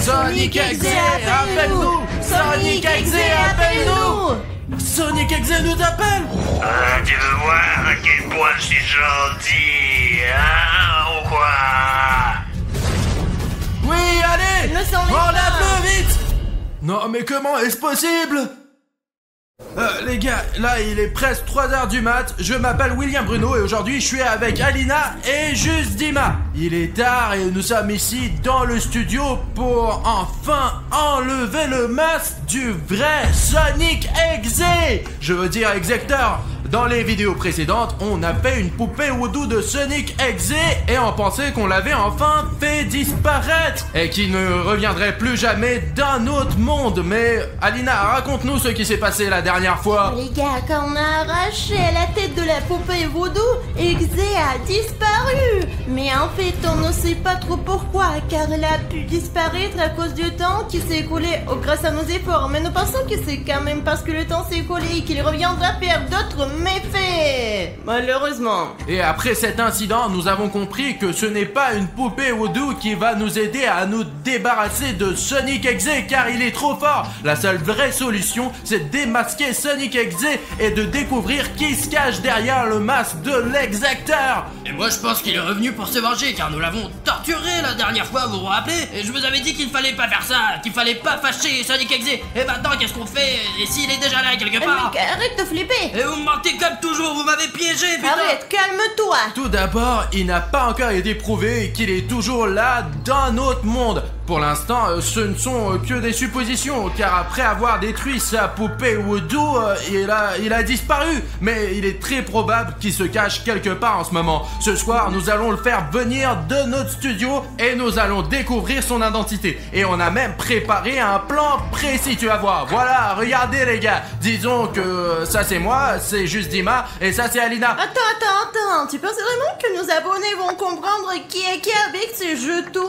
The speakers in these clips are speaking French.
Sonic Exe, appelle-nous! Sonic Exe, appelle-nous! Sonic Exe nous appelle! Ah, tu veux voir à quel point je suis gentil, hein, ou quoi? Oui, allez! Le sang On est là. l'appelle vite! Non, mais comment est-ce possible? Les gars, là il est presque 3h du mat, je m'appelle William Bruno et aujourd'hui je suis avec Alina et Juste Dima. Il est tard et nous sommes ici dans le studio pour enfin enlever le masque du vrai Sonic Exe. Je veux dire Exector. Dans les vidéos précédentes, on a fait une poupée Voodoo de Sonic Exe et on pensait qu'on l'avait enfin fait disparaître et qu'il ne reviendrait plus jamais d'un autre monde. Mais Alina, raconte-nous ce qui s'est passé la dernière fois. Les gars, quand on a arraché la tête de la poupée Voodoo, Exe a disparu. Mais en fait, on ne sait pas trop pourquoi, car elle a pu disparaître à cause du temps qui s'est écoulé grâce à nos efforts. Mais nous pensons que c'est quand même parce que le temps s'est écoulé et qu'il reviendra faire d'autres méfaits. Malheureusement. Et après cet incident, nous avons compris que ce n'est pas une poupée Voodoo qui va nous aider à nous débarrasser de Sonic Exe car il est trop fort. La seule vraie solution, c'est de démasquer Sonic Exe et de découvrir qui se cache derrière le masque de l'Exector. Et moi je pense qu'il est revenu pour se venger car nous l'avons torturé la dernière fois, vous vous rappelez? Et je vous avais dit qu'il ne fallait pas faire ça, qu'il fallait pas fâcher Sonic Exe. Et maintenant qu'est-ce qu'on fait? Et s'il est déjà là quelque part? Mec, arrête de flipper. Et vous me mentez comme toujours, vous m'avez piégé, putain! Arrête, calme-toi. Tout d'abord, il n'a pas encore été prouvé qu'il est toujours là d'un autre monde. Pour l'instant, ce ne sont que des suppositions, car après avoir détruit sa poupée Voodoo, il a disparu. Mais il est très probable qu'il se cache quelque part en ce moment. Ce soir, nous allons le faire venir de notre studio et nous allons découvrir son identité. Et on a même préparé un plan précis, tu vas voir. Voilà, regardez les gars. Disons que ça c'est moi, c'est Juste Dima, et ça c'est Alina. Attends, tu penses vraiment que nos abonnés vont comprendre qui est qui avec ces jetons?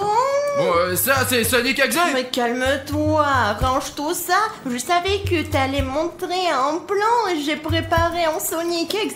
Bon, ça c'est Sonic Exe. Mais calme-toi, range tout ça. Je savais que t'allais montrer un plan et j'ai préparé en Sonic Exe,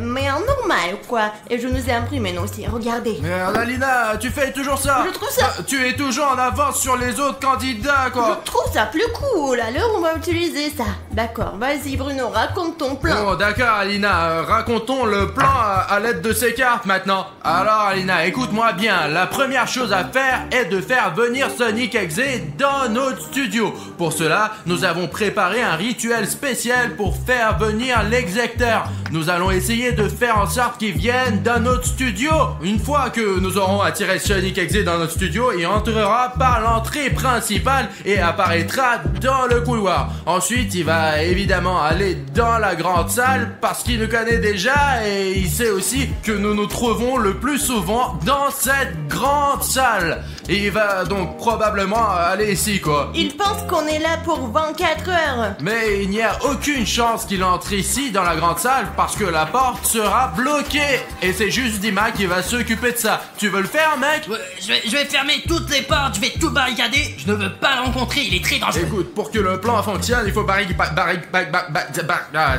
mais en normal quoi. Et je nous ai imprimé nous aussi, regardez. Merde, Alina, tu fais toujours ça. Je trouve ça- Tu es toujours en avance sur les autres candidats, quoi. Je trouve ça plus cool, alors on va utiliser ça. D'accord, vas-y Bruno, raconte ton plan. Bon, d'accord, Alina, racontons le plan à l'aide de ces cartes maintenant. Alors, Alina, écoute-moi bien. La première chose à faire est de faire venir Sonic Exe dans notre studio. Pour cela, nous avons préparé un rituel spécial pour faire venir l'Exector. Nous allons essayer de faire en sorte qu'il vienne dans notre studio. Une fois que nous aurons attiré Sonic Exe dans notre studio, il entrera par l'entrée principale et apparaîtra dans le couloir. Ensuite, il va évidemment aller dans la grande salle parce qu'il nous connaît déjà et il sait aussi que nous nous trouvons le plus souvent dans cette grande salle. Et il va donc probablement aller ici, quoi. Il pense qu'on est là pour 24 heures. Mais il n'y a aucune chance qu'il entre ici dans la grande salle parce que la porte sera bloquée. Et c'est juste Dima qui va s'occuper de ça. Tu veux le faire, mec? Ouais, je vais fermer toutes les portes, je vais tout barricader. Je ne veux pas le rencontrer, il est très dangereux. Écoute, pour que le plan fonctionne, il faut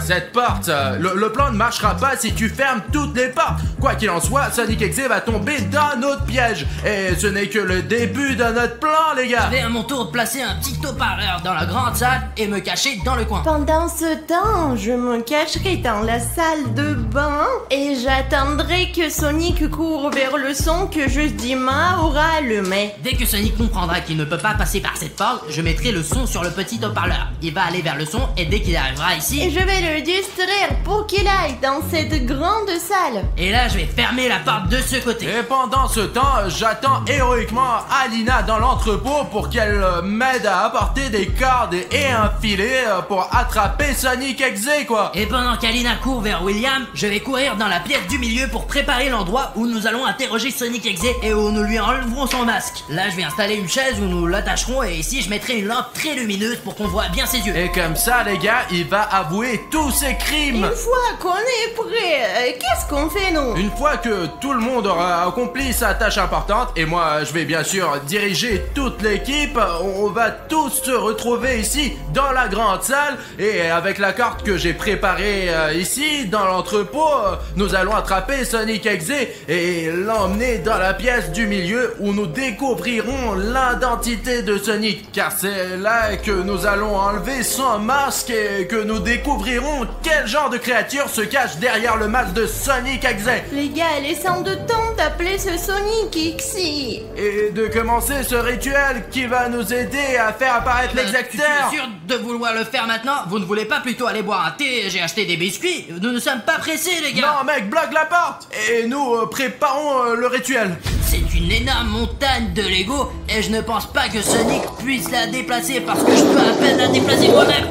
cette porte. Le plan ne marchera pas si tu fermes toutes les portes. Quoi qu'il en soit, Sonic Exe va tomber dans notre piège. Et ce n'est que le début de notre plan, les gars. Je vais à mon tour placer un petit haut-parleur dans la grande salle et me cacher dans le coin. Pendant ce temps, je me cacherai dans la salle de bain et j'attendrai que Sonic court vers le son que Juste Dima aura allumé. Dès que Sonic comprendra qu'il ne peut pas passer par cette porte, je mettrai le son sur le petit haut-parleur. Il va aller vers le son et dès qu'il arrivera Et ici... je vais le distraire pour qu'il aille dans cette grande salle. Et là, je vais fermer la porte de ce côté. Et pendant ce temps, j'attends héroïquement Alina dans l'entrepôt pour qu'elle m'aide à apporter des cordes et un filet pour attraper Sonic Exe, quoi. Et pendant qu'Alina court vers William, je vais courir dans la pièce du milieu pour préparer l'endroit où nous allons interroger Sonic Exe et où nous lui enlèverons son masque. Là, je vais installer une chaise où nous l'attacherons et ici, je mettrai une lampe très lumineuse pour qu'on voit bien ses yeux. Et comme ça, les gars, il va avouer tous ses crimes. Une fois qu'on est prêt, qu'est-ce qu'on fait nous? Une fois que tout le monde aura accompli sa tâche importante, et moi je vais bien sûr diriger dégager toute l'équipe. On va tous se retrouver ici dans la grande salle et avec la carte que j'ai préparée ici dans l'entrepôt, nous allons attraper Sonic Exe et l'emmener dans la pièce du milieu où nous découvrirons l'identité de Sonic, car c'est là que nous allons enlever son masque et que nous découvrirons quel genre de créature se cache derrière le masque de Sonic Exe. Les gars, il est sans de temps d'appeler ce Sonic Exe. Et de commencer ce rituel qui va nous aider à faire apparaître l'exacteur. Tu es sûr de vouloir le faire maintenant? Vous ne voulez pas plutôt aller boire un thé? J'ai acheté des biscuits. Nous ne sommes pas pressés, les gars. Non mec, bloque la porte et nous préparons le rituel. C'est une énorme montagne de Lego et je ne pense pas que Sonic puisse la déplacer parce que je peux à peine la déplacer moi-même.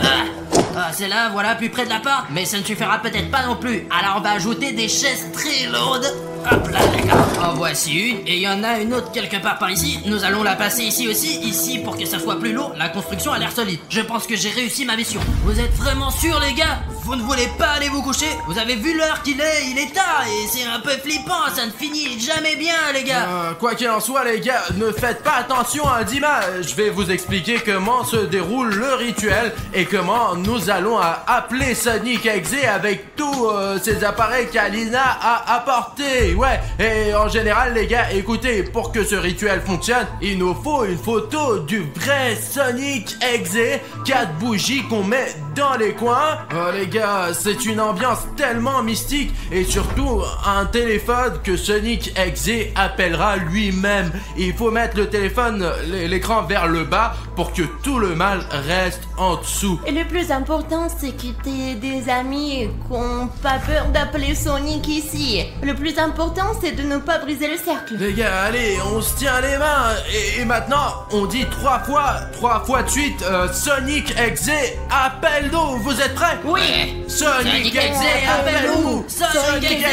C'est là, voilà, plus près de la porte, mais ça ne suffira peut-être pas non plus. Alors on va ajouter des chaises très lourdes. Hop là, d'accord. En voici une, et il y en a une autre quelque part par ici. Nous allons la passer ici aussi, ici pour que ça soit plus lourd. La construction a l'air solide. Je pense que j'ai réussi ma mission. Vous êtes vraiment sûrs, les gars? Vous ne voulez pas aller vous coucher? Vous avez vu l'heure qu'il est? Il est tard et c'est un peu flippant. Ça ne finit jamais bien, les gars. Quoi qu'il en soit, les gars, ne faites pas attention à Dima. Je vais vous expliquer comment se déroule le rituel et comment nous allons appeler Sonic Exe avec tous ces appareils qu'Alina a apportés. Ouais, et en général, les gars, écoutez, pour que ce rituel fonctionne, il nous faut une photo du vrai Sonic Exe, 4 bougies qu'on met dans les coins. Les gars, c'est une ambiance tellement mystique et surtout un téléphone que Sonic Exe appellera lui-même. Il faut mettre le téléphone, l'écran vers le bas pour que tout le mal reste en dessous. Et le plus important, c'est que t'aies des amis qui n'ont pas peur d'appeler Sonic ici. Le plus important, c'est de ne pas briser le cercle. Les gars, allez, on se tient les mains et maintenant, on dit 3 fois de suite, Sonic Exe, appelle-nous. Vous êtes prêts? Oui. Sonic Exe, appelle-nous. Sonic Exe,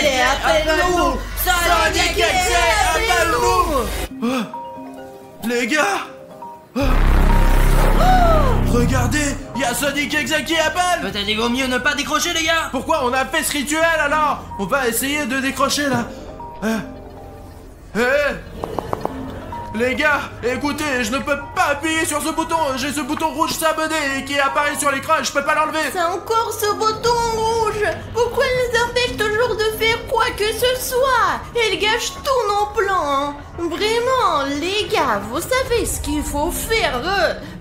appelle-nous. Sonic Exe, appelle-nous. Les gars, regardez, il y a Sonic Exe qui appelle. Peut-être il vaut mieux ne pas décrocher, les gars. Pourquoi on a fait ce rituel alors? On va essayer de décrocher là. Les gars, écoutez, je ne peux pas appuyer sur ce bouton. J'ai ce bouton rouge s'abonner qui apparaît sur l'écran et je peux pas l'enlever. C'est encore ce bouton rouge. Pourquoi il nous empêche toujours de faire quoi que ce soit? Il gâche tous nos plans. Vraiment, les gars, vous savez ce qu'il faut faire.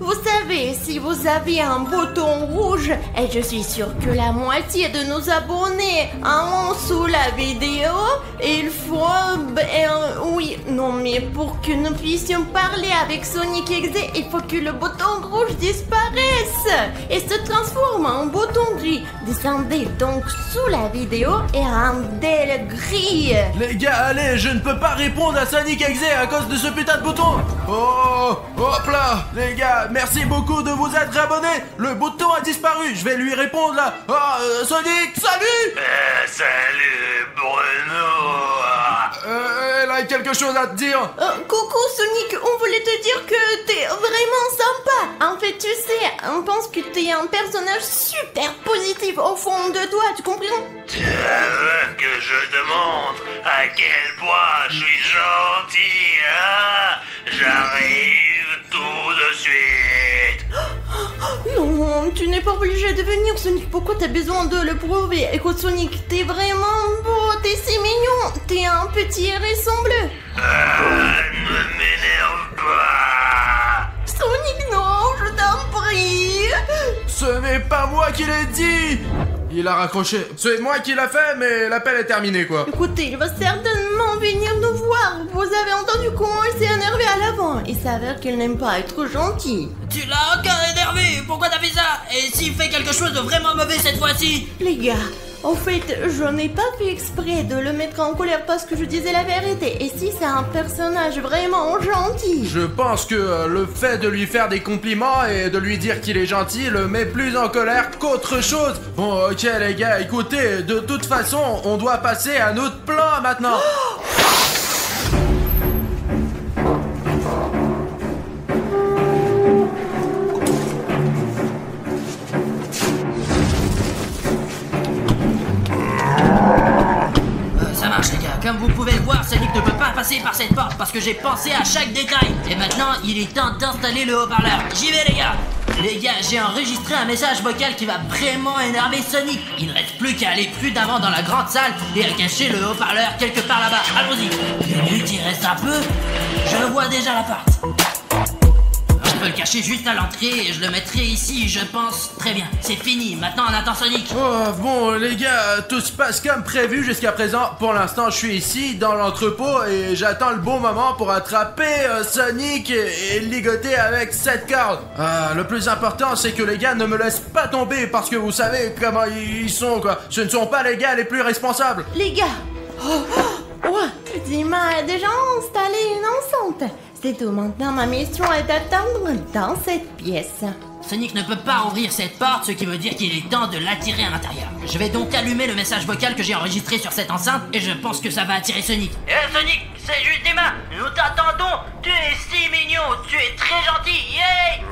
Vous savez, si vous avez un bouton rouge, et je suis sûre que la moitié de nos abonnés en sous la vidéo, il faut... oui, non mais pour que nous puissions parler avec Sonic Exe, il faut que le bouton rouge disparaisse et se transforme en bouton gris. Descendez donc sous la vidéo et rendez-le gris. Les gars, allez, je ne peux pas répondre à Sonic Exe à cause de ce putain de bouton. Oh, hop là, les gars, merci beaucoup de vous être abonnés. Le bouton a disparu, je vais lui répondre là. Oh, Sonic, salut. Salut Bruno. Elle a quelque chose à te dire. Coucou Sonic, on voulait te dire que t'es vraiment sympa. En fait, tu sais, on pense que t'es un personnage super positif au fond de toi, tu comprends? Tu veux que je te montre à quel point je suis gentil, hein? J'arrive tout de suite. Non, tu n'es pas obligé de venir, Sonic. Pourquoi t'as besoin de le prouver? Écoute, Sonic, t'es vraiment beau, t'es si mignon. T'es un petit hérisson bleu. Ne m'énerve pas. Sonic, non, je t'en prie. Ce n'est pas moi qui l'ai dit. Il a raccroché. C'est moi qui l'a fait, mais l'appel est terminé, quoi. Écoutez, il va certainement venir nous voir. Vous avez entendu comment il s'est énervé à l'avant. Il s'avère qu'il n'aime pas être gentil. Tu l'as encore énervé. Pourquoi t'as fait ça? Et s'il fait quelque chose de vraiment mauvais cette fois-ci? Les gars, en fait, je n'ai pas fait exprès de le mettre en colère parce que je disais la vérité. Et si c'est un personnage vraiment gentil? Je pense que le fait de lui faire des compliments et de lui dire qu'il est gentil le met plus en colère qu'autre chose. Bon, ok les gars, écoutez, de toute façon, on doit passer à notre plan maintenant. Ça marche, les gars. Comme vous pouvez le voir, Sonic ne peut pas passer passer par cette porte parce que j'ai pensé à chaque détail. Et maintenant, il est temps d'installer le haut-parleur. J'y vais les gars. Les gars, j'ai enregistré un message vocal qui va vraiment énerver Sonic. Il ne reste plus qu'à aller plus d'avant dans la grande salle et à cacher le haut-parleur quelque part là-bas. Allons-y. Minute, il reste un peu. Je vois déjà l'appart. Je peux le cacher juste à l'entrée et je le mettrai ici, je pense. Très bien, c'est fini. Maintenant, on attend Sonic. Oh, bon, les gars, tout se passe comme prévu jusqu'à présent. Pour l'instant, je suis ici, dans l'entrepôt, et j'attends le bon moment pour attraper Sonic et le ligoter avec cette corde. Le plus important, c'est que les gars ne me laissent pas tomber, parce que vous savez comment ils sont, quoi. Ce ne sont pas les gars les plus responsables. Les gars. Ouais, Dima a déjà installé une enceinte. C'est tout, maintenant ma mission est d'attendre dans cette pièce. Sonic ne peut pas ouvrir cette porte, ce qui veut dire qu'il est temps de l'attirer à l'intérieur. Je vais donc allumer le message vocal que j'ai enregistré sur cette enceinte et je pense que ça va attirer Sonic. Sonic, c'est juste Dima. Nous t'attendons. Tu es si mignon. Tu es très gentil. Yeah.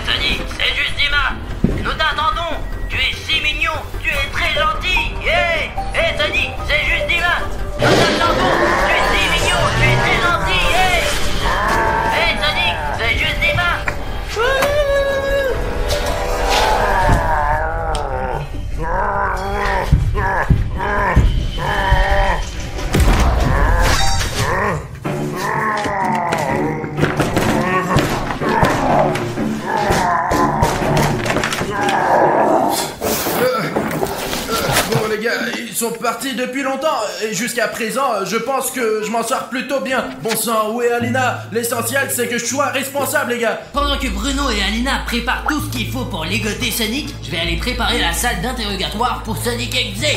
Sonic, c'est juste Dima. Nous t'attendons. Tu es si mignon. Tu es très gentil. Yeah. Sonic, c'est juste Dima. Nous t'attendons. Tu es si mignon. Tu es très gentil. Yeah. Sonic, c'est juste Dima. Bon, les gars, ils sont partis depuis longtemps, et jusqu'à présent, je pense que je m'en sors plutôt bien. Bon sang, où est Alina? L'essentiel, c'est que je sois responsable, les gars. Pendant que Bruno et Alina préparent tout ce qu'il faut pour ligoter Sonic, je vais aller préparer la salle d'interrogatoire pour Sonic Exe.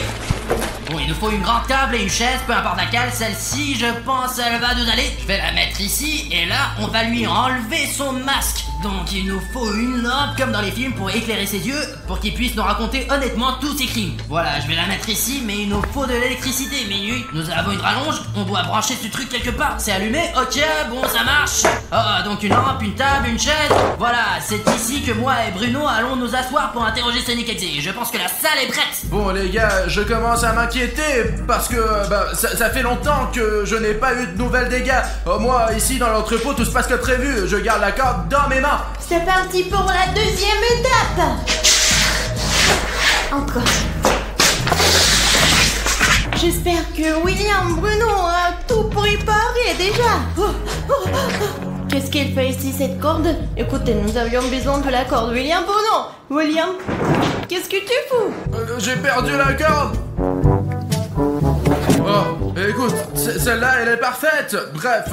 Bon, il nous faut une grande table et une chaise, peu importe laquelle. Celle-ci, je pense, elle va nous aller. Je vais la mettre ici, et là, on va lui enlever son masque. Donc, il nous faut une lampe, comme dans les films, pour éclairer ses yeux, pour qu'il puisse nous raconter honnêtement tous ses crimes. Voilà, je vais la mettre ici, mais il nous faut de l'électricité. Minute, nous avons une rallonge, on doit brancher ce truc quelque part. C'est allumé? Ok, bon, ça marche. Donc une lampe, une table, une chaise. Voilà, c'est ici que moi et Bruno allons nous asseoir pour interroger Sonic Exe. Je pense que la salle est prête. Bon, les gars, je commence à m'inquiéter, parce que ça fait longtemps que je n'ai pas eu de nouvelles des gars. Moi, ici, dans l'entrepôt, tout se passe comme prévu. Je garde la corde dans mes mains. C'est parti pour la deuxième étape. Encore. J'espère que William Bruno a tout préparé déjà. Qu'est-ce qu'elle fait ici, cette corde? Écoutez, nous avions besoin de la corde. William Bruno. William, qu'est-ce que tu fous? J'ai perdu la corde. Oh, écoute, celle-là, elle est parfaite. Bref,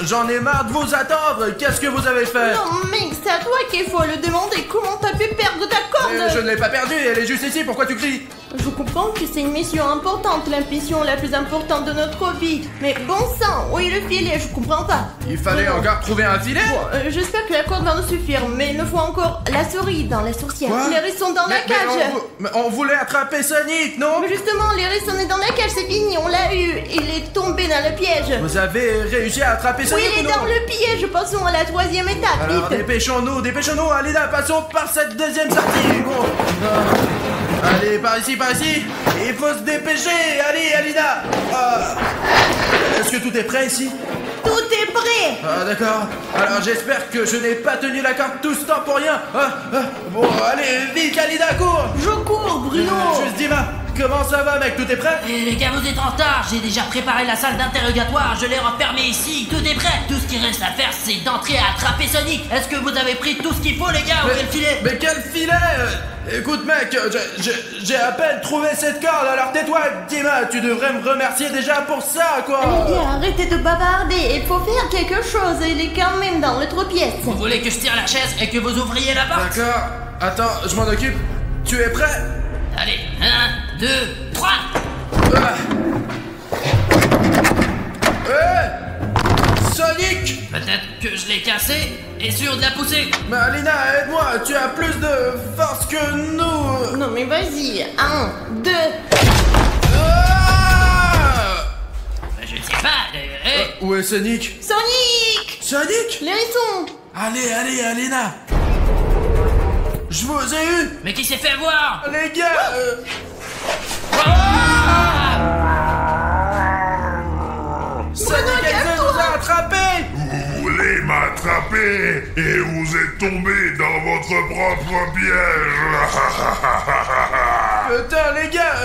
j'en ai marre de vous attendre. Qu'est-ce que vous avez fait? Non, mec, c'est à toi qu'il faut le demander. Comment t'as pu perdre ta corde? Je ne l'ai pas perdue, elle est juste ici. Pourquoi tu cries? Je comprends que c'est une mission importante, la mission la plus importante de notre vie. Mais bon sang, où est le filet? Je comprends pas. Il fallait encore trouver un filet? Bon, j'espère que la corde va nous suffire, mais il nous faut encore la souris dans la sorcière. Quoi? Les rires sont dans la cage. Mais on voulait attraper Sonic, non? Mais justement, les rires sont dans la cage, c'est fini, on l'a eu. Il est tombé dans le piège. Vous avez réussi à attraper Sonic? Oui, il est dans le piège. Passons à la troisième étape. Alors, vite. dépêchons-nous, Alina, passons par cette deuxième sortie. Bon. Allez, par ici. Il faut se dépêcher. Allez, Alina. Est-ce que tout est prêt ici? Tout est prêt. Ah, d'accord. Alors, j'espère que je n'ai pas tenu la corde tout ce temps pour rien. Bon, allez, vite, Alina, cours. Je cours, Bruno. Juste Dima, comment ça va, mec? Tout est prêt? Et les gars, vous êtes en retard. J'ai déjà préparé la salle d'interrogatoire. Je l'ai refermée ici. Tout est prêt. Tout ce qui reste à faire, c'est d'entrer à attraper Sonic. Est-ce que vous avez pris tout ce qu'il faut, les gars? Où est le filet? Mais quel filet? Écoute, mec, j'ai à peine trouvé cette corde, alors tais-toi, Dima, tu devrais me remercier déjà pour ça, quoi. Les gars, arrêtez de bavarder, il faut faire quelque chose, il est quand même dans l'autre pièce. Vous voulez que je tire la chaise et que vous ouvriez la porte? D'accord, attends, je m'en occupe. Tu es prêt? Allez, 1, 2, 3. Sonic! Peut-être que je l'ai cassé et sûr de la pousser. Mais Alina, aide-moi, tu as plus de force que nous. Non mais vas-y, 1, 2. Je ne sais pas, Où est Sonic? Sonic, les hérissons. Allez, Alina. Je vous ai eu. Mais qui s'est fait voir? Les gars, Sonic Exe nous a attrapés. Vous voulez m'attraper et vous êtes tombé dans votre propre piège. Putain les gars,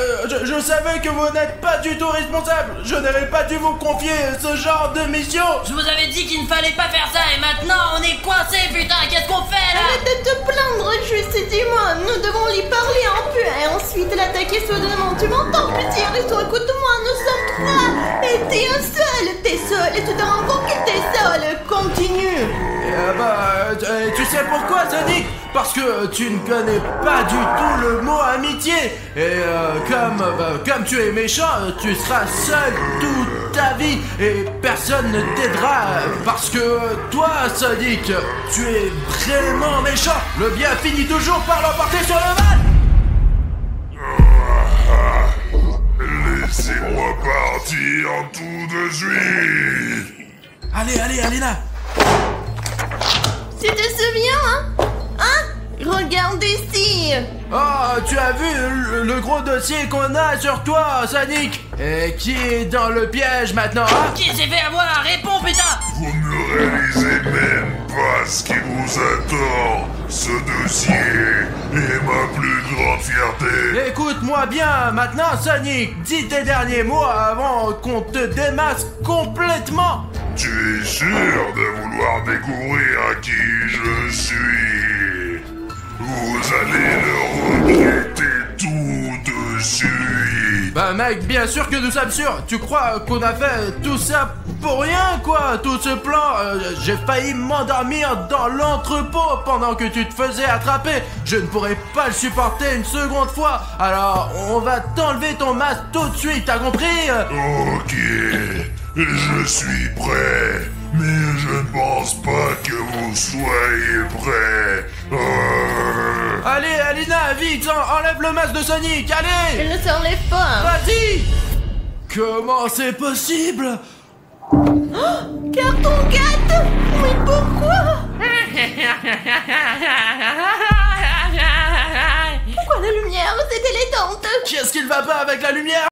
je savais que vous n'êtes pas du tout responsable. Je n'aurais pas dû vous confier ce genre de mission. Je vous avais dit qu'il ne fallait pas faire ça et maintenant on est coincé, putain, qu'est-ce qu'on fait là? Arrête de te plaindre, juste dis-moi, nous devons lui parler un peu et ensuite l'attaquer soudainement. Tu m'entends, petit Aristo? Écoute-moi, nous sommes 3 et t'es seul et tu te rends compte que t'es seul. Continue. Tu sais pourquoi, Sonic? Parce que tu ne connais pas du tout le mot amitié. Et comme tu es méchant, tu seras seul toute ta vie et personne ne t'aidera. Parce que toi, Sonic, tu es vraiment méchant. Le bien finit toujours par l'emporter sur le mal. Laissez-moi partir tout de suite. Allez, Alina. Tu te souviens, hein? Regarde ici. Oh, tu as vu le gros dossier qu'on a sur toi, Sonic? Et qui est dans le piège maintenant, hein? Qui s'est fait avoir? Réponds, putain! Vous ne réalisez même pas ce qui vous attend. Ce dossier est ma plus grande fierté. Écoute-moi bien, maintenant, Sonic, dis tes derniers mots avant qu'on te démasque complètement. Tu es sûr de vouloir découvrir qui je suis? Vous allez le regretter tout de suite. Bah mec, bien sûr que nous sommes sûrs. Tu crois qu'on a fait tout ça pour rien, quoi? Tout ce plan, j'ai failli m'endormir dans l'entrepôt pendant que tu te faisais attraper. Je ne pourrais pas le supporter une seconde fois. Alors, on va t'enlever ton masque tout de suite, t'as compris? Ok, je suis prêt, mais je ne pense pas que vous soyez prêts. Allez, Alina, vite, enlève le masque de Sonic, allez! Elle ne s'enlève pas. Vas-y! Comment c'est possible? Carton 4. Mais pourquoi? Pourquoi la lumière? C'est délétante. Qu'est-ce qu'il va pas avec la lumière?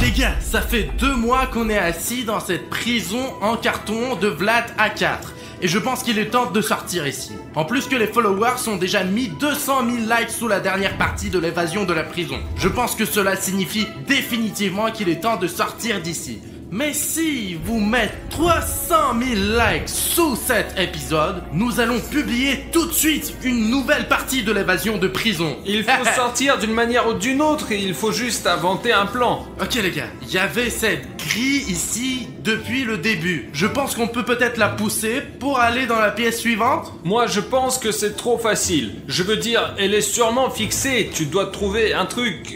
Les gars, ça fait 2 mois qu'on est assis dans cette prison en carton de Vlad A4. Et je pense qu'il est temps de sortir ici. En plus que les followers ont déjà mis 200 000 likes sous la dernière partie de l'évasion de la prison. Je pense que cela signifie définitivement qu'il est temps de sortir d'ici. Mais si vous mettez 300 000 likes sous cet épisode, nous allons publier tout de suite une nouvelle partie de l'évasion de prison. Il faut sortir d'une manière ou d'une autre et il faut juste inventer un plan. Ok les gars, il y avait cette grille ici depuis le début. Je pense qu'on peut peut-être la pousser pour aller dans la pièce suivante. Moi je pense que c'est trop facile. Je veux dire, elle est sûrement fixée. Tu dois trouver un truc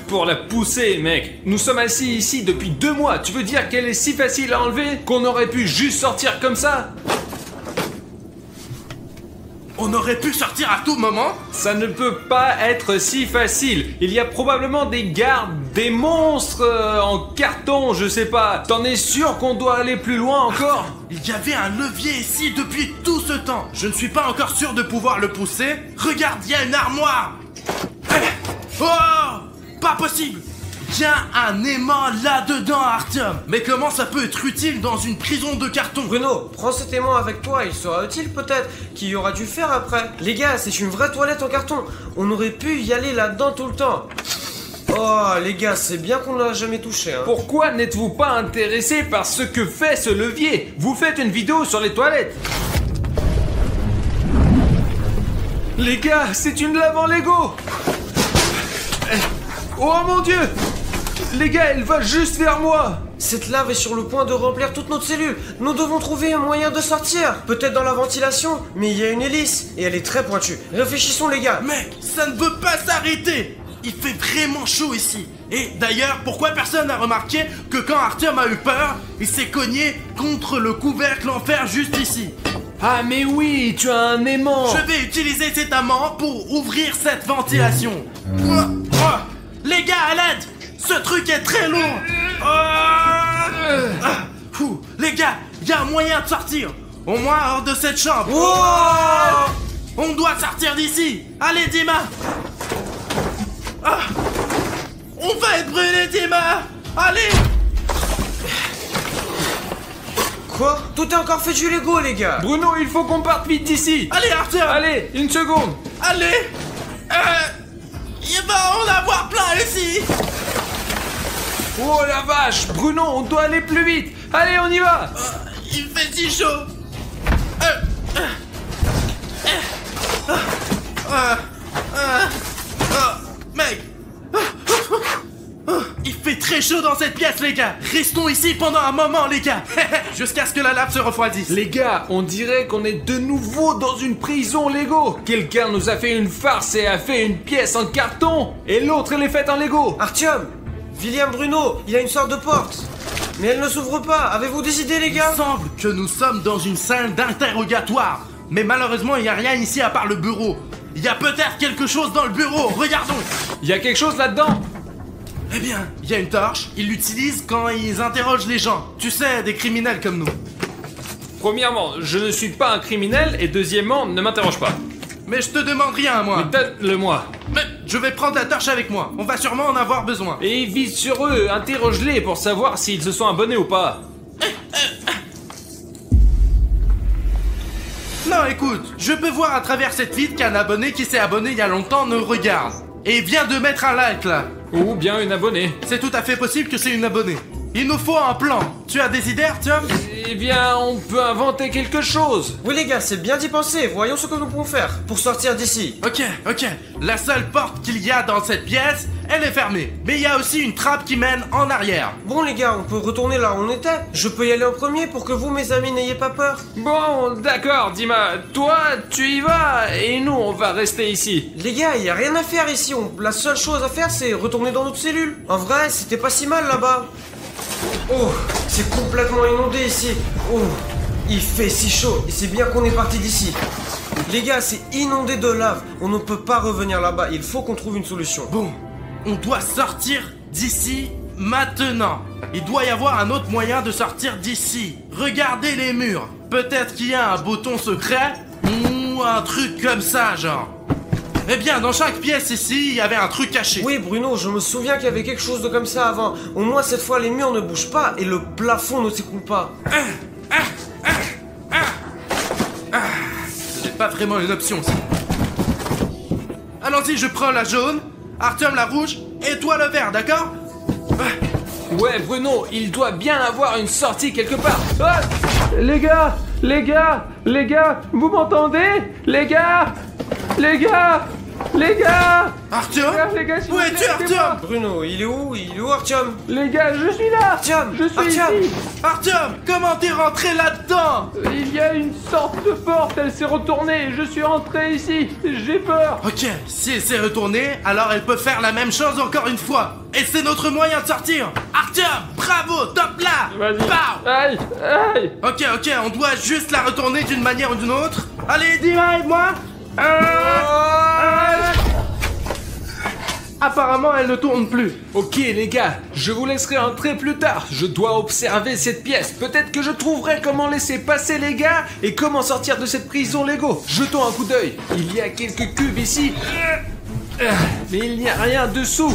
pour la pousser, mec. Nous sommes assis ici depuis 2 mois. Tu veux dire qu'elle est si facile à enlever qu'on aurait pu juste sortir comme ça? On aurait pu sortir à tout moment. Ça ne peut pas être si facile. Il y a probablement des gardes, des monstres en carton, je sais pas. T'en es sûr qu'on doit aller plus loin encore? Il y avait un levier ici depuis tout ce temps. Je ne suis pas encore sûr de pouvoir le pousser. Regarde, il y a une armoire. Oh, pas possible. Il y a un aimant là-dedans, Artyom. Mais comment ça peut être utile dans une prison de carton? Bruno, prends cet aimant avec toi, il sera utile peut-être, qu'il y aura dû faire après. Les gars, c'est une vraie toilette en carton. On aurait pu y aller là-dedans tout le temps. Oh, les gars, c'est bien qu'on ne l'a jamais touché, hein. Pourquoi n'êtes-vous pas intéressé par ce que fait ce levier? Vous faites une vidéo sur les toilettes. Les gars, c'est une lave en Lego. Oh mon Dieu! Les gars, elle va juste vers moi! Cette lave est sur le point de remplir toute notre cellule. Nous devons trouver un moyen de sortir. Peut-être dans la ventilation, mais il y a une hélice et elle est très pointue. Réfléchissons les gars. Mec, ça ne veut pas s'arrêter. Il fait vraiment chaud ici. Et d'ailleurs, pourquoi personne n'a remarqué que quand Artyom a eu peur, il s'est cogné contre le couvercle en fer juste ici? Ah mais oui, tu as un aimant! Je vais utiliser cet aimant pour ouvrir cette ventilation. Les gars, à l'aide! Ce truc est très lourd! Les gars, il y a un moyen de sortir! Au moins hors de cette chambre! On doit sortir d'ici! Allez, Dima! On va être brûlé, Dima! Allez! Quoi? Tout est encore fait du Lego, les gars. Bruno, il faut qu'on parte vite d'ici. Allez, Arthur! Allez, une seconde. Allez! Il va en avoir plein ici! Oh la vache, Bruno, on doit aller plus vite. Allez, on y va. Il fait si chaud! Mec! Il fait très chaud dans cette pièce, les gars! Restons ici pendant un moment, les gars! Jusqu'à ce que la lave se refroidisse. Les gars, on dirait qu'on est de nouveau dans une prison Lego. Quelqu'un nous a fait une farce et a fait une pièce en carton. Et l'autre, elle est faite en Lego. Artyom, William, Bruno, il y a une sorte de porte. Mais elle ne s'ouvre pas. Avez-vous des idées, les gars? Il semble que nous sommes dans une salle d'interrogatoire. Mais malheureusement, il n'y a rien ici à part le bureau. Il y a peut-être quelque chose dans le bureau. Regardons! Il y a quelque chose là-dedans. Eh bien, il y a une torche. Ils l'utilisent quand ils interrogent les gens. Tu sais, des criminels comme nous. Premièrement, je ne suis pas un criminel. Et deuxièmement, ne m'interroge pas. Mais je te demande rien, moi. Mais donne-le-moi. Mais je vais prendre la torche avec moi. On va sûrement en avoir besoin. Et vise sur eux, interroge-les pour savoir s'ils se sont abonnés ou pas. Non, écoute, je peux voir à travers cette vitre qu'un abonné qui s'est abonné il y a longtemps nous regarde. Et vient de mettre un like, là. Ou bien une abonnée. C'est tout à fait possible que c'est une abonnée. Il nous faut un plan. Tu as des idées, Artyom? Eh bien, on peut inventer quelque chose. Oui, les gars, c'est bien d'y penser. Voyons ce que nous pouvons faire pour sortir d'ici. Ok. La seule porte qu'il y a dans cette pièce, elle est fermée. Mais il y a aussi une trappe qui mène en arrière. Bon, les gars, on peut retourner là où on était. Je peux y aller en premier pour que vous, mes amis, n'ayez pas peur. Bon, d'accord, Dima. Toi, tu y vas et nous, on va rester ici. Les gars, il y a rien à faire ici. La seule chose à faire, c'est retourner dans notre cellule. En vrai, c'était pas si mal là-bas. Oh, c'est complètement inondé ici. Oh, il fait si chaud. Et c'est bien qu'on est parti d'ici. Les gars, c'est inondé de lave. On ne peut pas revenir là-bas. Il faut qu'on trouve une solution. Bon, on doit sortir d'ici maintenant. Il doit y avoir un autre moyen de sortir d'ici. Regardez les murs. Peut-être qu'il y a un bouton secret ou un truc comme ça, genre. Eh bien, dans chaque pièce ici, il y avait un truc caché. Oui, Bruno, je me souviens qu'il y avait quelque chose de comme ça avant. Au moins, cette fois, les murs ne bougent pas et le plafond ne s'écoule pas. C'est pas vraiment une option, ça. Allons-y, je prends la jaune, Artyom la rouge, et toi le vert, d'accord? Ouais, Bruno, il doit bien avoir une sortie quelque part. Ah, les gars, vous m'entendez? Les gars! Artyom? Les gars, s'il Où vous es-tu, plaît, aidez-moi. Artyom? Bruno, il est où? Artyom? Les gars, je suis là. Artyom! Je suis Artyom! ici. Artyom, comment t'es rentré là-dedans? Il y a une sorte de porte, elle s'est retournée. Je suis entré ici. J'ai peur. Ok, si elle s'est retournée, alors elle peut faire la même chose encore une fois. Et c'est notre moyen de sortir. Artyom, bravo, top là. Vas-y. Pow. Aïe. Ok, on doit juste la retourner d'une manière ou d'une autre. Allez, Dima, aide-moi. Apparemment, elle ne tourne plus. Ok les gars, je vous laisserai entrer plus tard. Je dois observer cette pièce. Peut-être que je trouverai comment laisser passer les gars et comment sortir de cette prison Lego. Jetons un coup d'œil. Il y a quelques cubes ici. Mais il n'y a rien dessous.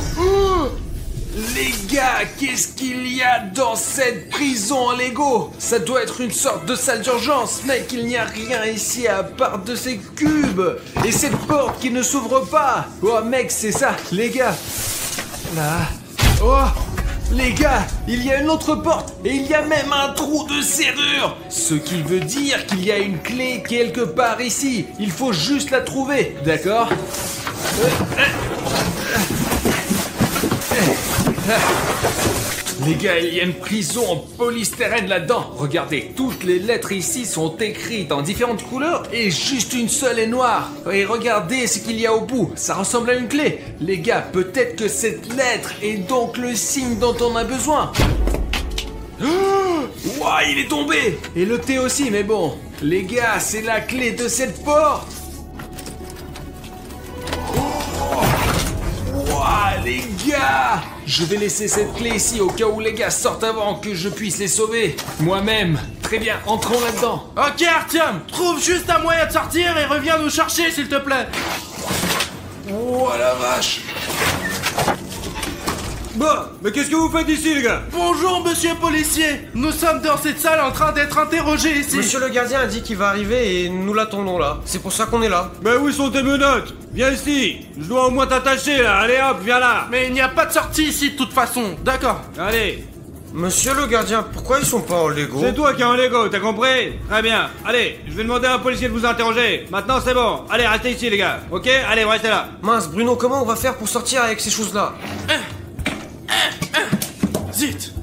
Les gars, qu'est-ce qu'il y a dans cette prison en Lego? Ça doit être une sorte de salle d'urgence. Mec, il n'y a rien ici à part de ces cubes. Et cette porte qui ne s'ouvre pas. Oh mec, c'est ça, les gars. Là. Oh, les gars, il y a une autre porte. Et il y a même un trou de serrure. Ce qui veut dire qu'il y a une clé quelque part ici. Il faut juste la trouver, d'accord? Les gars, il y a une prison en polystyrène là-dedans. Regardez, toutes les lettres ici sont écrites en différentes couleurs et juste une seule est noire. Et regardez ce qu'il y a au bout, ça ressemble à une clé. Les gars, peut-être que cette lettre est donc le signe dont on a besoin. Ouah, il est tombé. Et le thé aussi, mais bon. Les gars, c'est la clé de cette porte. Ouah, les gars! Je vais laisser cette clé ici au cas où les gars sortent avant que je puisse les sauver. Moi-même. Très bien, entrons là-dedans. Ok, Artyom, trouve juste un moyen de sortir et reviens nous chercher, s'il te plaît. Oh la vache! Bah, mais qu'est-ce que vous faites ici, les gars? Bonjour, monsieur policier. Nous sommes dans cette salle en train d'être interrogés ici. Monsieur le gardien a dit qu'il va arriver et nous l'attendons là. C'est pour ça qu'on est là. Bah, où sont tes menottes? Viens ici. Je dois au moins t'attacher, là. Allez, hop, viens là. Mais il n'y a pas de sortie ici de toute façon, d'accord? Allez. Monsieur le gardien, pourquoi ils sont pas en Lego? C'est toi qui as un Lego, t'as compris? Très bien. Allez, je vais demander à un policier de vous interroger. Maintenant, c'est bon. Allez, restez ici, les gars. Ok? Allez, restez là. Mince, Bruno, comment on va faire pour sortir avec ces choses-là? Zut.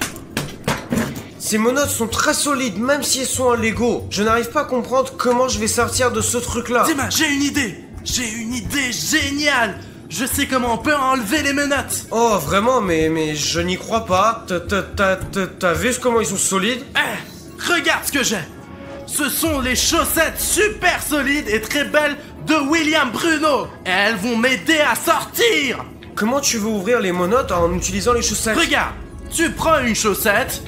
Ces menottes sont très solides, même si elles sont en Lego. Je n'arrive pas à comprendre comment je vais sortir de ce truc-là. Dima, j'ai une idée. J'ai une idée géniale. Je sais comment on peut enlever les menottes. Oh, vraiment, mais je n'y crois pas. T'as vu comment ils sont solides? Regarde ce que j'ai. Ce sont les chaussettes super solides et très belles de William Bruno. Et elles vont m'aider à sortir. Comment tu veux ouvrir les menottes en utilisant les chaussettes? Regarde, tu prends une chaussette,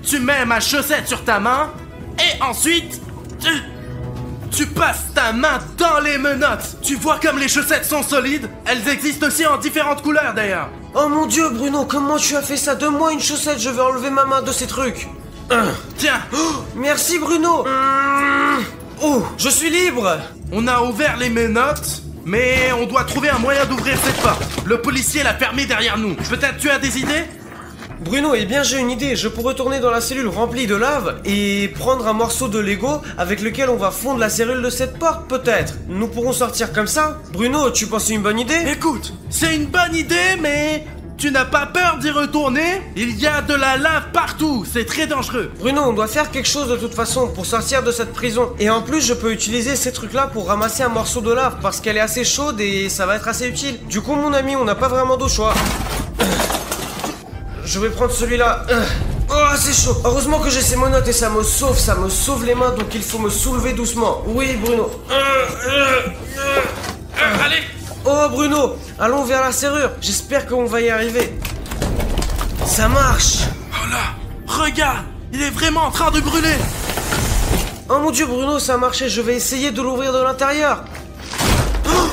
tu mets ma chaussette sur ta main, et ensuite, tu passes ta main dans les menottes. Tu vois comme les chaussettes sont solides? Elles existent aussi en différentes couleurs d'ailleurs. Oh mon dieu, Bruno, comment tu as fait ça? Donne-moi une chaussette, je vais enlever ma main de ces trucs. Tiens, Merci, Bruno. Oh, je suis libre. on a ouvert les menottes, mais on doit trouver un moyen d'ouvrir cette porte. Le policier l'a fermée derrière nous. Peut-être tu as des idées? Bruno, eh bien j'ai une idée, je pourrais retourner dans la cellule remplie de lave et prendre un morceau de Lego avec lequel on va fondre la serrure de cette porte, peut-être. Nous pourrons sortir comme ça. Bruno, tu penses que c'est une bonne idée? Écoute, c'est une bonne idée, mais tu n'as pas peur d'y retourner? Il y a de la lave partout, c'est très dangereux. Bruno, on doit faire quelque chose de toute façon pour sortir de cette prison. Et en plus, je peux utiliser ces trucs-là pour ramasser un morceau de lave parce qu'elle est assez chaude et ça va être assez utile. Du coup, mon ami, on n'a pas vraiment d'autre choix. Je vais prendre celui-là. Oh, c'est chaud. Heureusement que j'ai ces menottes et ça me sauve les mains, donc il faut me soulever doucement. Oui, Bruno. Allez. Oh, Bruno, allons vers la serrure. J'espère qu'on va y arriver. Ça marche. Oh là, regarde, il est vraiment en train de brûler. Oh mon dieu, Bruno, ça a marché. Je vais essayer de l'ouvrir de l'intérieur. Oh,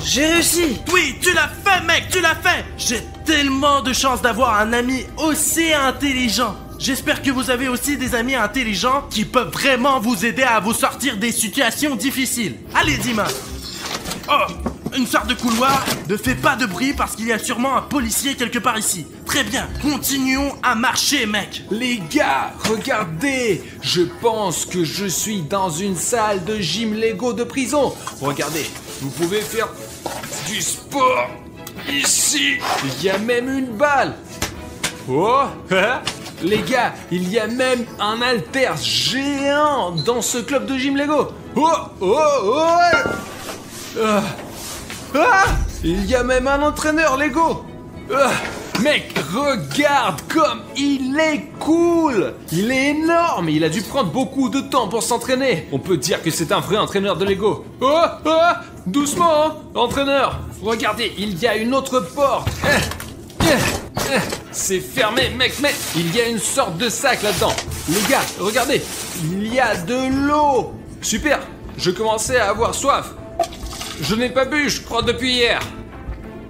j'ai réussi. Oui, tu l'as fait, mec, tu l'as fait. J'ai tellement de chance d'avoir un ami aussi intelligent. J'espère que vous avez aussi des amis intelligents qui peuvent vraiment vous aider à vous sortir des situations difficiles. Allez, Dima. Oh, une sorte de couloir. Ne fais pas de bruit parce qu'il y a sûrement un policier quelque part ici. Très bien, continuons à marcher, mec. Les gars, regardez. Je pense que je suis dans une salle de gym Lego de prison. Regardez, vous pouvez faire du sport ici. Il y a même une balle. Oh, hein? Les gars, il y a même un haltère géant dans ce club de gym Lego. Oh, oh, oh. Il y a même un entraîneur Lego. Mec, regarde comme il est cool. Il est énorme. Il a dû prendre beaucoup de temps pour s'entraîner. On peut dire que c'est un vrai entraîneur de Lego. Doucement, hein, entraîneur. Regardez, il y a une autre porte. C'est fermé, mec, mais il y a une sorte de sac là-dedans. Les gars, regardez, il y a de l'eau. Super, je commençais à avoir soif. Je n'ai pas bu, je crois, depuis hier.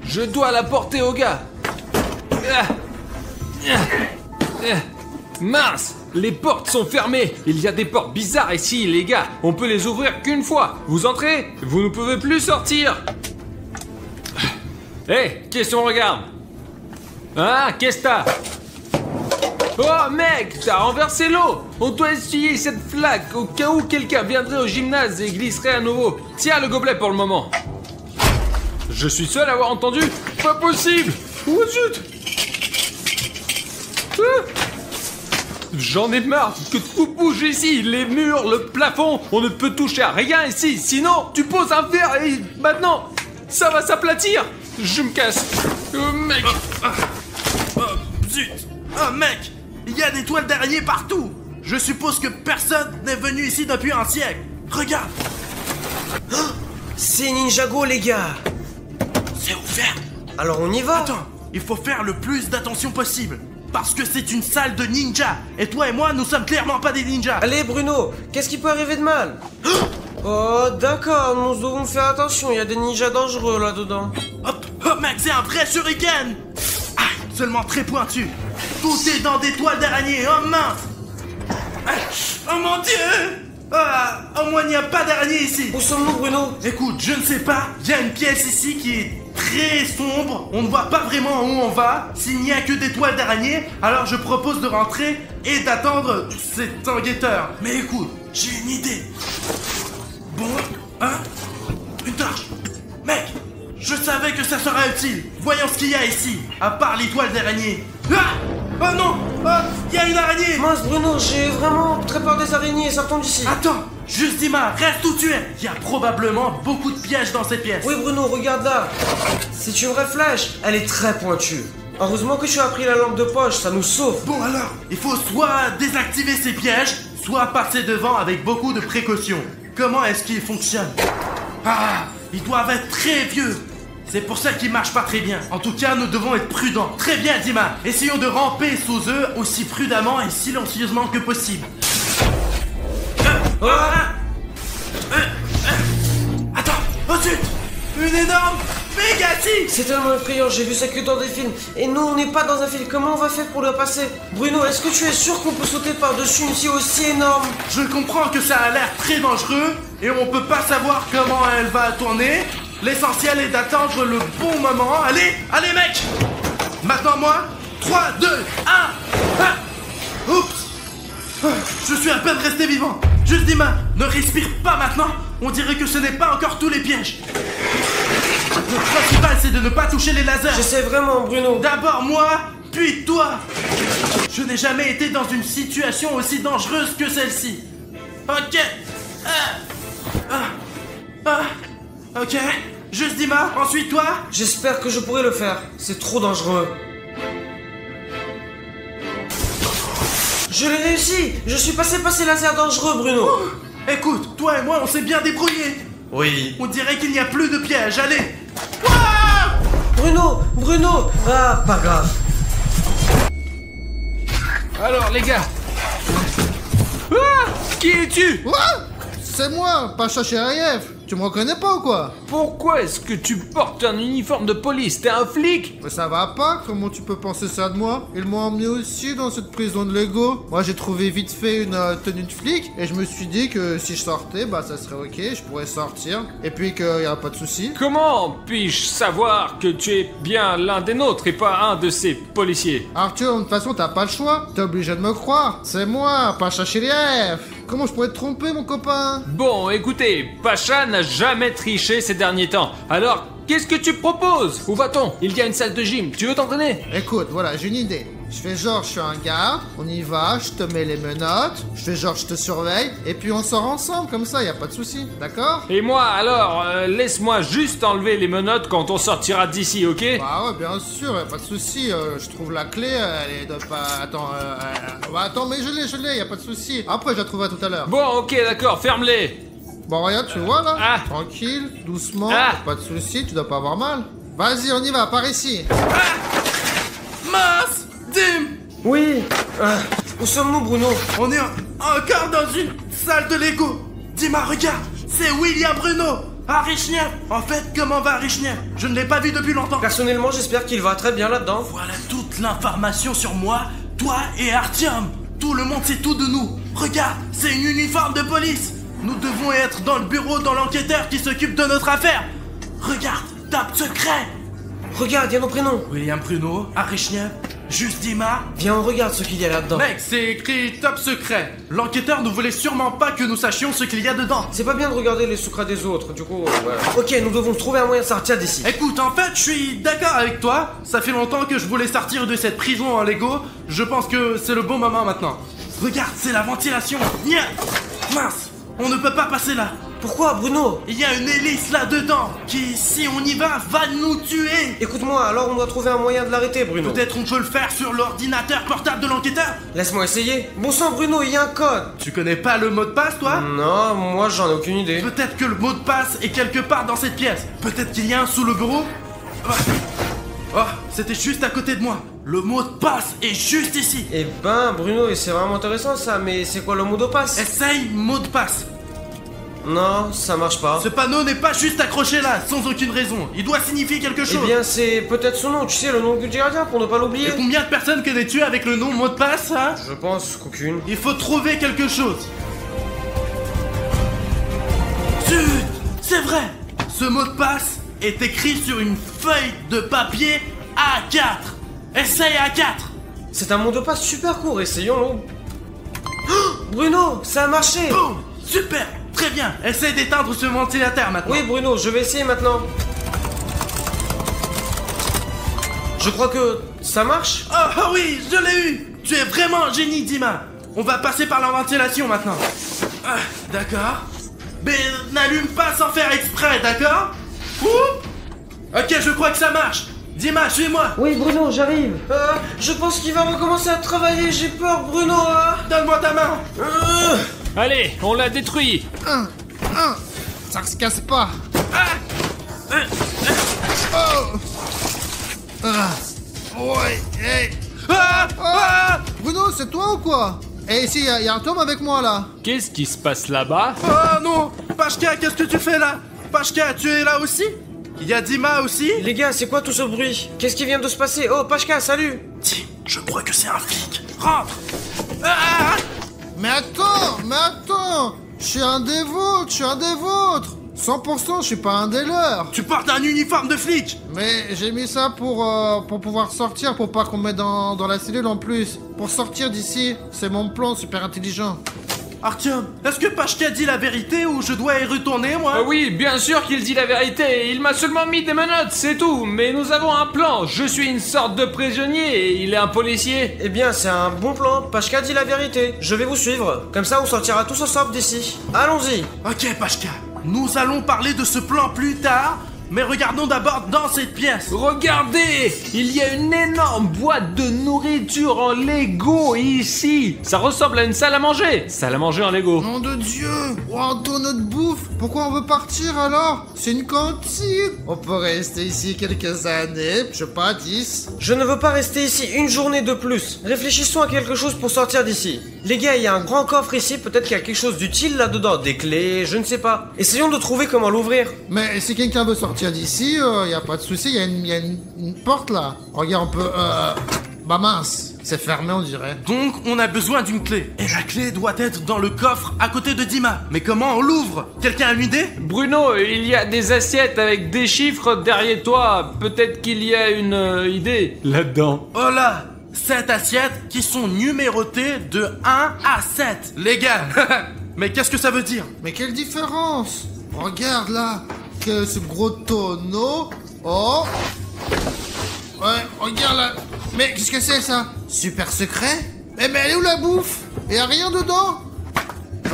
Je dois la porter au gars. Mince, les portes sont fermées. Il y a des portes bizarres ici, les gars. On peut les ouvrir qu'une fois. Vous entrez, vous ne pouvez plus sortir. Hé, qu'est-ce qu'on regarde? Ah, qu'est-ce que t'as? Oh mec, t'as renversé l'eau. On doit essuyer cette flaque au cas où quelqu'un viendrait au gymnase et glisserait à nouveau. Tiens le gobelet pour le moment. Je suis seul à avoir entendu? Pas possible. Oh zut. J'en ai marre que tout bouge ici. Les murs, le plafond. On ne peut toucher à rien ici. Sinon, tu poses un verre et maintenant, ça va s'aplatir. Je me casse. Oh mec. Zut. Oh mec, il y a des toiles d'araignée partout. Je suppose que personne n'est venu ici depuis un siècle. Regarde. C'est Ninjago, les gars. C'est ouvert. Alors on y va. Attends, il faut faire le plus d'attention possible. Parce que c'est une salle de ninja. Et toi et moi, nous sommes clairement pas des ninjas. Allez Bruno, qu'est-ce qui peut arriver de mal? Oh d'accord, nous devons faire attention, il y a des ninjas dangereux là-dedans. Hop, oh mec, c'est un vrai shuriken. Aïe, seulement très pointu. Tout est dans des toiles d'araignée, oh mince! Oh mon Dieu! Ah, au moins il n'y a pas d'araignée ici. Où sommes-nous, Bruno? Écoute, je ne sais pas, il y a une pièce ici qui est très sombre, on ne voit pas vraiment où on va. S'il n'y a que des toiles d'araignée, alors je propose de rentrer et d'attendre cet enquêteur. Mais écoute, j'ai une idée. Bon, hein? Une torche. Mec, je savais que ça sera utile. Voyons ce qu'il y a ici, à part les toiles d'araignée. Ah! Oh non! Oh, il y a une araignée! Mince, Bruno, j'ai vraiment très peur des araignées, sortons d'ici. Attends, juste Dima, reste où tu es. Il y a probablement beaucoup de pièges dans cette pièce. Oui, Bruno, regarde là. C'est une vraie flèche, elle est très pointue. Heureusement que tu as pris la lampe de poche, ça nous sauve. Bon alors, il faut soit désactiver ces pièges, soit passer devant avec beaucoup de précautions. Comment est-ce qu'ils fonctionnent? Ah, ils doivent être très vieux. C'est pour ça qu'ils marchent pas très bien. En tout cas, nous devons être prudents. Très bien, Dima. Essayons de ramper sous eux aussi prudemment et silencieusement que possible. Attends, oh zut! Une énorme mégatique! C'est tellement effrayant, j'ai vu ça que dans des films. Et nous, on n'est pas dans un film, comment on va faire pour le passer? Bruno, est-ce que tu es sûr qu'on peut sauter par-dessus une scie aussi énorme? Je comprends que ça a l'air très dangereux et on peut pas savoir comment elle va tourner. L'essentiel est d'attendre le bon moment. Allez, allez mec! Maintenant moi, 3, 2, 1. Oups! Je suis à peine resté vivant. Juste Dima, ne respire pas maintenant. On dirait que ce n'est pas encore tous les pièges. Le principal c'est de ne pas toucher les lasers. J'essaie vraiment, Bruno. D'abord moi, puis toi. Je n'ai jamais été dans une situation aussi dangereuse que celle-ci. Ok. Ok. Juste Dima, ensuite toi. J'espère que je pourrai le faire. C'est trop dangereux. Je l'ai réussi. Je suis passé par ces lasers dangereux, Bruno. Écoute, toi et moi on s'est bien débrouillés. Oui. On dirait qu'il n'y a plus de pièges, allez. Bruno. Ah, pas grave. Alors les gars. Ah, qui es-tu? Quoi? C'est moi, Pacha Chériev. Tu me reconnais pas ou quoi? Pourquoi est-ce que tu portes un uniforme de police? T'es un flic? Mais ça va pas, comment tu peux penser ça de moi? Ils m'ont emmené aussi dans cette prison de Lego. Moi j'ai trouvé vite fait une tenue de flic et je me suis dit que si je sortais, bah ça serait ok, je pourrais sortir. Et puis qu'il y aura pas de soucis. Comment puis-je savoir que tu es bien l'un des nôtres et pas un de ces policiers? Arthur, de toute façon t'as pas le choix, t'es obligé de me croire. C'est moi, Pacha Chériev. Comment je pourrais te tromper mon copain? Bon, écoutez, Pacha n'a jamais triché ces derniers temps. Alors, qu'est-ce que tu proposes? Où va-t-on? Il y a une salle de gym, tu veux t'entraîner? Écoute, voilà, j'ai une idée. Je fais genre, je suis un garde, on y va, je te mets les menottes, je fais genre, je te surveille, et puis on sort ensemble, comme ça, y a pas de souci, d'accord? Et moi, alors, laisse-moi juste enlever les menottes quand on sortira d'ici, ok? Bah ouais, bien sûr, y a pas de souci, je trouve la clé, elle est de pas... Attends, bah attends, mais je l'ai, y a pas de souci. Après, je la trouverai tout à l'heure. Bon, ok, d'accord, ferme-les. Bon, regarde, tu vois là? Ah. Tranquille, doucement, Ah. pas de souci, tu dois pas avoir mal. Vas-y, on y va, par ici. Mince! Dim! Oui. Où sommes-nous, Bruno? On est encore dans une salle de Lego. Dima, regarde, c'est William Bruno. Arichniev. En fait, comment va Arichniev? Je ne l'ai pas vu depuis longtemps. Personnellement, j'espère qu'il va très bien là-dedans. Voilà toute l'information sur moi, toi et Artyom. Tout le monde sait tout de nous. Regarde, c'est une uniforme de police. Nous devons être dans le bureau dans l'enquêteur qui s'occupe de notre affaire. Regarde, top secret. Regarde, il y a nos prénoms. William Bruno, Arichniev, Juste Dima. Viens, on regarde ce qu'il y a là-dedans. Mec, c'est écrit top secret. L'enquêteur ne voulait sûrement pas que nous sachions ce qu'il y a dedans. C'est pas bien de regarder les secrets des autres, du coup, voilà. Ok, nous devons trouver un moyen de sortir d'ici. Écoute, en fait, je suis d'accord avec toi. Ça fait longtemps que je voulais sortir de cette prison en Lego. Je pense que c'est le bon moment maintenant. Regarde, c'est la ventilation. Nya. Mince, on ne peut pas passer là. Pourquoi, Bruno? Il y a une hélice là-dedans qui, si on y va nous tuer. Écoute-moi, alors on doit trouver un moyen de l'arrêter, Bruno. Peut-être on peut le faire sur l'ordinateur portable de l'enquêteur. Laisse-moi essayer. Bon sang, Bruno, il y a un code. Tu connais pas le mot de passe, toi? Non, moi j'en ai aucune idée. Peut-être que le mot de passe est quelque part dans cette pièce. Peut-être qu'il y a un sous le bureau. Oh, c'était juste à côté de moi. Le mot de passe est juste ici. Eh ben, Bruno, et c'est vraiment intéressant ça, mais c'est quoi le mot de passe? Essaye mot de passe. Non, ça marche pas. Ce panneau n'est pas juste accroché là, sans aucune raison. Il doit signifier quelque chose. Eh bien, c'est peut-être son nom, tu sais, le nom du gardien, pour ne pas l'oublier. Et combien de personnes connais-tu avec le nom mot de passe, hein? Je pense qu'aucune. Il faut trouver quelque chose. Zut! C'est vrai! Ce mot de passe est écrit sur une feuille de papier A4. Essaye A4. C'est un mot de passe super court, essayons-le. Oh, Bruno, ça a marché. Boum! Super! Très bien! Essaye d'éteindre ce ventilateur maintenant. Oui, Bruno, je vais essayer maintenant. Je crois que ça marche. Oh oui, je l'ai eu! Tu es vraiment un génie, Dima! On va passer par la ventilation maintenant. Ah, d'accord. Mais n'allume pas sans faire exprès, d'accord? Ouh! Ok, je crois que ça marche. Dima, suis-moi. Oui, Bruno, j'arrive. Je pense qu'il va recommencer à travailler, j'ai peur, Bruno. Donne-moi ta main. Allez, on l'a détruit. Ça se casse pas. Ouais, hey. Bruno, c'est toi ou quoi? Eh, ici, y a un tome avec moi là. Qu'est-ce qui se passe là-bas? Oh non! Pashka, qu'est-ce que tu fais là? Pashka, tu es là aussi? Il y a Dima aussi? Les gars, c'est quoi tout ce bruit? Qu'est-ce qui vient de se passer? Oh, Pashka, salut. Tim, je crois que c'est un flic. Rentre! Mais attends. Je suis un des vôtres. 100%, je suis pas un des leurs. Tu portes un uniforme de flic! Mais j'ai mis ça pour pouvoir sortir, pour pas qu'on me mette dans la cellule en plus. Pour sortir d'ici, c'est mon plan super intelligent. Artyom, est-ce que Pashka dit la vérité ou je dois y retourner, moi? Oui, bien sûr qu'il dit la vérité. Il m'a seulement mis des menottes, c'est tout. Mais nous avons un plan. Je suis une sorte de prisonnier et il est un policier. Eh bien, c'est un bon plan. Pashka dit la vérité. Je vais vous suivre. Comme ça, on sortira tous ensemble d'ici. Allons-y. Ok, Pashka. Nous allons parler de ce plan plus tard, mais regardons d'abord dans cette pièce. Regardez, il y a une énorme boîte de nourriture en Lego ici. Ça ressemble à une salle à manger. Salle à manger en Lego. Nom de Dieu! Oh, dans notre bouffe! Pourquoi on veut partir alors? C'est une cantine! On peut rester ici quelques années, je sais pas, 10. Je ne veux pas rester ici une journée de plus. Réfléchissons à quelque chose pour sortir d'ici. Les gars, il y a un grand coffre ici, peut-être qu'il y a quelque chose d'utile là-dedans. Des clés, je ne sais pas. Essayons de trouver comment l'ouvrir. Mais si quelqu'un veut sortir d'ici, y a pas de souci, y a une porte là. Regarde, on peut... Bah mince, c'est fermé on dirait. Donc, on a besoin d'une clé. Et la clé doit être dans le coffre à côté de Dima. Mais comment on l'ouvre? Quelqu'un a une idée? Bruno, il y a des assiettes avec des chiffres derrière toi. Peut-être qu'il y a une idée là-dedans. Oh là! 7 assiettes qui sont numérotées de 1 à 7. Les gars, mais qu'est-ce que ça veut dire? Mais quelle différence? Regarde là, que ce gros tonneau. Oh. Ouais, regarde là. Mais qu'est-ce que c'est ça? Super secret? Eh mais elle est où la bouffe? Et y'a rien dedans?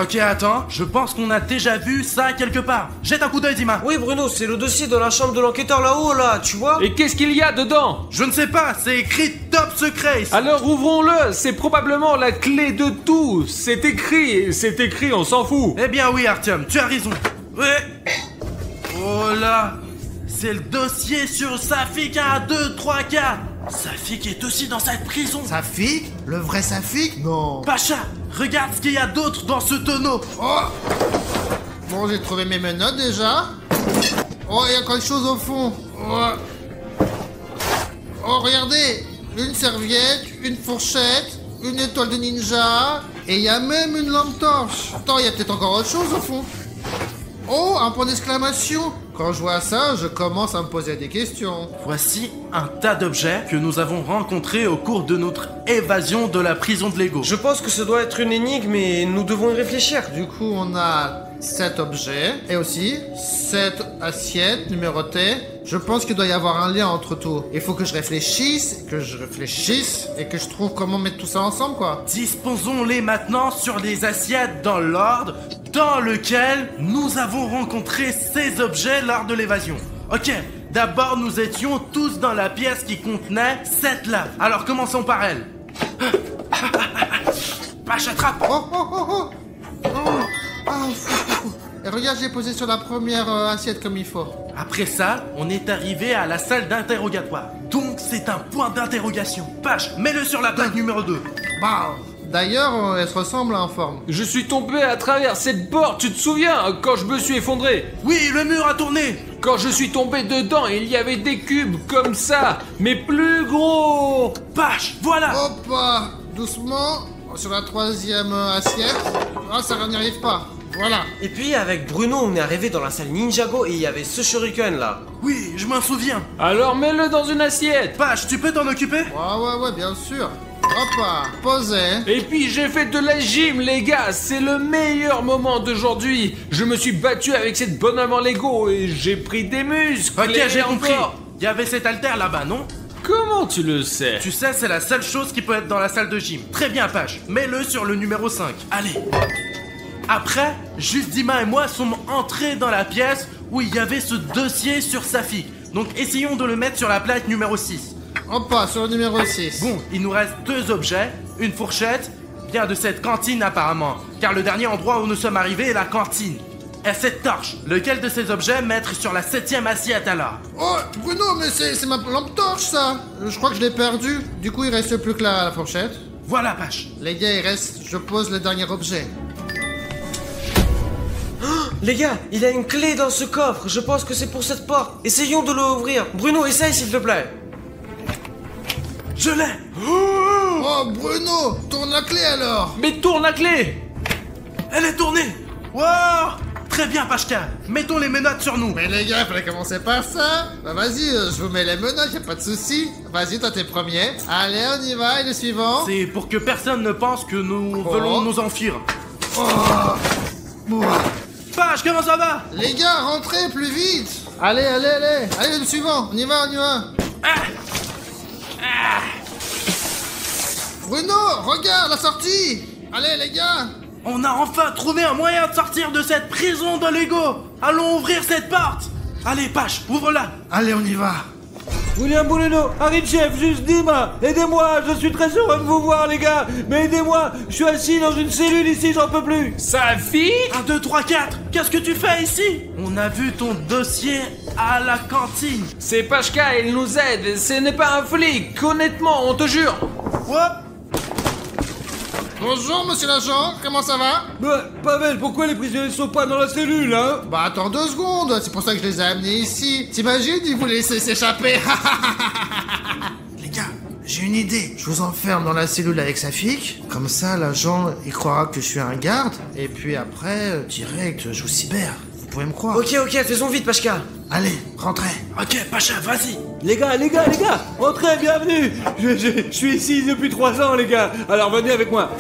Ok, attends, je pense qu'on a déjà vu ça quelque part. Jette un coup d'œil, Dima. Oui, Bruno, c'est le dossier dans la chambre de l'enquêteur là-haut, là, tu vois? Et qu'est-ce qu'il y a dedans? Je ne sais pas, c'est écrit top secret. Alors ouvrons-le, c'est probablement la clé de tout. C'est écrit, on s'en fout. Eh bien oui, Artyom, tu as raison. Ouais. Oh là, c'est le dossier sur Safik 1, 2, 3, 4. Safik est aussi dans cette prison. Safik? Le vrai Safik? Non. Pacha, regarde ce qu'il y a d'autre dans ce tonneau. Oh. Bon, j'ai trouvé mes menottes déjà. Oh, il y a quelque chose au fond. Oh, regardez. Une serviette, une fourchette, une étoile de ninja. Et il y a même une lampe torche. Attends, il y a peut-être encore autre chose au fond. Oh, un point d'exclamation. Quand je vois ça, je commence à me poser des questions. Voici un tas d'objets que nous avons rencontrés au cours de notre évasion de la prison de Lego. Je pense que ça doit être une énigme et nous devons y réfléchir. Du coup, on a 7 objets et aussi 7 assiettes numérotées. Je pense qu'il doit y avoir un lien entre tout. Il faut que je réfléchisse et que je trouve comment mettre tout ça ensemble, quoi. Disposons-les maintenant sur les assiettes dans l'ordre dans lequel nous avons rencontré ces objets lors de l'évasion. Ok, d'abord nous étions tous dans la pièce qui contenait cette lave. Alors commençons par elle. Pache, attrape. Oh. Et regarde, j'ai posé sur la première assiette comme il faut. Après ça, on est arrivé à la salle d'interrogatoire. Donc c'est un point d'interrogation. Pache, mets-le sur la plaque numéro 2. Bah, D'ailleurs, elles se ressemblent en forme. Je suis tombé à travers cette porte, tu te souviens, quand je me suis effondré? Oui, le mur a tourné. Quand je suis tombé dedans, il y avait des cubes comme ça, mais plus gros. Pache, voilà. Hop, doucement, sur la 3e assiette. Ah, ça n'y arrive pas. Voilà. Et puis avec Bruno, on est arrivé dans la salle Ninjago et il y avait ce shuriken là. Oui, je m'en souviens. Alors mets-le dans une assiette. Pache, tu peux t'en occuper? Ouais, bien sûr. Hop, posé. Et puis j'ai fait de la gym, les gars, c'est le meilleur moment d'aujourd'hui. Je me suis battu avec cette bonhomme en Lego et j'ai pris des muscles. Ok, et j'ai compris. encore. Il y avait cet haltère là-bas, non? Comment tu le sais? Tu sais, c'est la seule chose qui peut être dans la salle de gym. Très bien, Pache. Mets-le sur le numéro 5. Allez. Après, juste Dima et moi sommes entrés dans la pièce où il y avait ce dossier sur Safik. Donc essayons de le mettre sur la plaque numéro 6. Hop, sur le numéro 6. Bon, il nous reste 2 objets, une fourchette, bien de cette cantine apparemment, car le dernier endroit où nous sommes arrivés est la cantine. Et cette torche, lequel de ces objets mettre sur la 7e assiette alors? Oh, Bruno, mais c'est ma lampe torche ça. Je crois que je l'ai perdue. Du coup, il reste plus que la fourchette. Voilà, Pache. Les gars, il reste, je pose le dernier objet. Les gars, il y a une clé dans ce coffre, je pense que c'est pour cette porte. Essayons de l'ouvrir. Bruno, essaye s'il te plaît. Je l'ai. Oh, Bruno, tourne la clé alors. Mais tourne la clé. Elle est tournée. Wow. Très bien, Pachka. Mettons les menottes sur nous. Mais les gars, fallait commencer par ça. Bah vas-y, je vous mets les menottes, y'a pas de souci. Vas-y, toi t'es premier. Allez, on y va, et le suivant. C'est pour que personne ne pense que nous voulons nous enfuir. Page, comment ça va? Les gars, rentrez plus vite. Allez, le suivant, on y va. Bruno, regarde la sortie. Allez les gars. On a enfin trouvé un moyen de sortir de cette prison de Lego. Allons ouvrir cette porte. Allez, Pache, ouvre-la. Allez, on y va. William Bruno, Harry Chef, juste Dima, aidez-moi, je suis très heureux de vous voir les gars, mais aidez-moi, je suis assis dans une cellule ici, j'en peux plus. Safik? 1, 2, 3, 4. Qu'est-ce que tu fais ici? On a vu ton dossier à la cantine. C'est Pachka, il nous aide, ce n'est pas un flic, honnêtement, on te jure. Hop. Bonjour monsieur l'agent, comment ça va? Bah, Pavel, pourquoi les prisonniers sont pas dans la cellule, hein? Bah attends 2 secondes, c'est pour ça que je les ai amenés ici. T'imagines, ils vous laissaient s'échapper. Les gars, j'ai une idée. Je vous enferme dans la cellule avec Safik. Comme ça, l'agent, il croira que je suis un garde. Et puis après, direct, je vous cyber. Vous pouvez me croire. Ok, faisons vite, Pachka. Allez, rentrez. Ok, Pacha, vas-y. Les gars, entrez, bienvenue. Je suis ici depuis 3 ans, les gars, alors venez avec moi.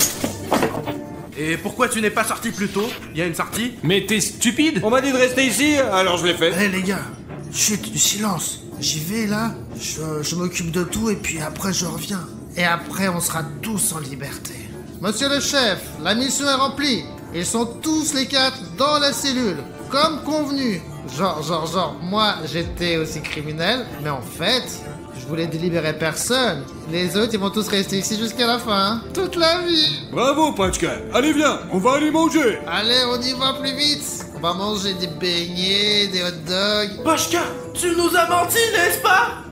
Et pourquoi tu n'es pas sorti plus tôt? Il y a une sortie? Mais t'es stupide? On m'a dit de rester ici, alors je l'ai fait. Allez les gars, chut, du silence. J'y vais là, je m'occupe de tout et puis après je reviens. Et après on sera tous en liberté. Monsieur le chef, la mission est remplie. Ils sont tous les 4 dans la cellule, comme convenu. Genre, moi j'étais aussi criminel, mais en fait, je voulais délibérer personne. Les autres ils vont tous rester ici jusqu'à la fin, hein. Toute la vie. Bravo, Pachka. Allez, viens, on va aller manger. Allez, on y va plus vite. On va manger des beignets, des hot dogs. Pachka, tu nous as menti, n'est-ce pas?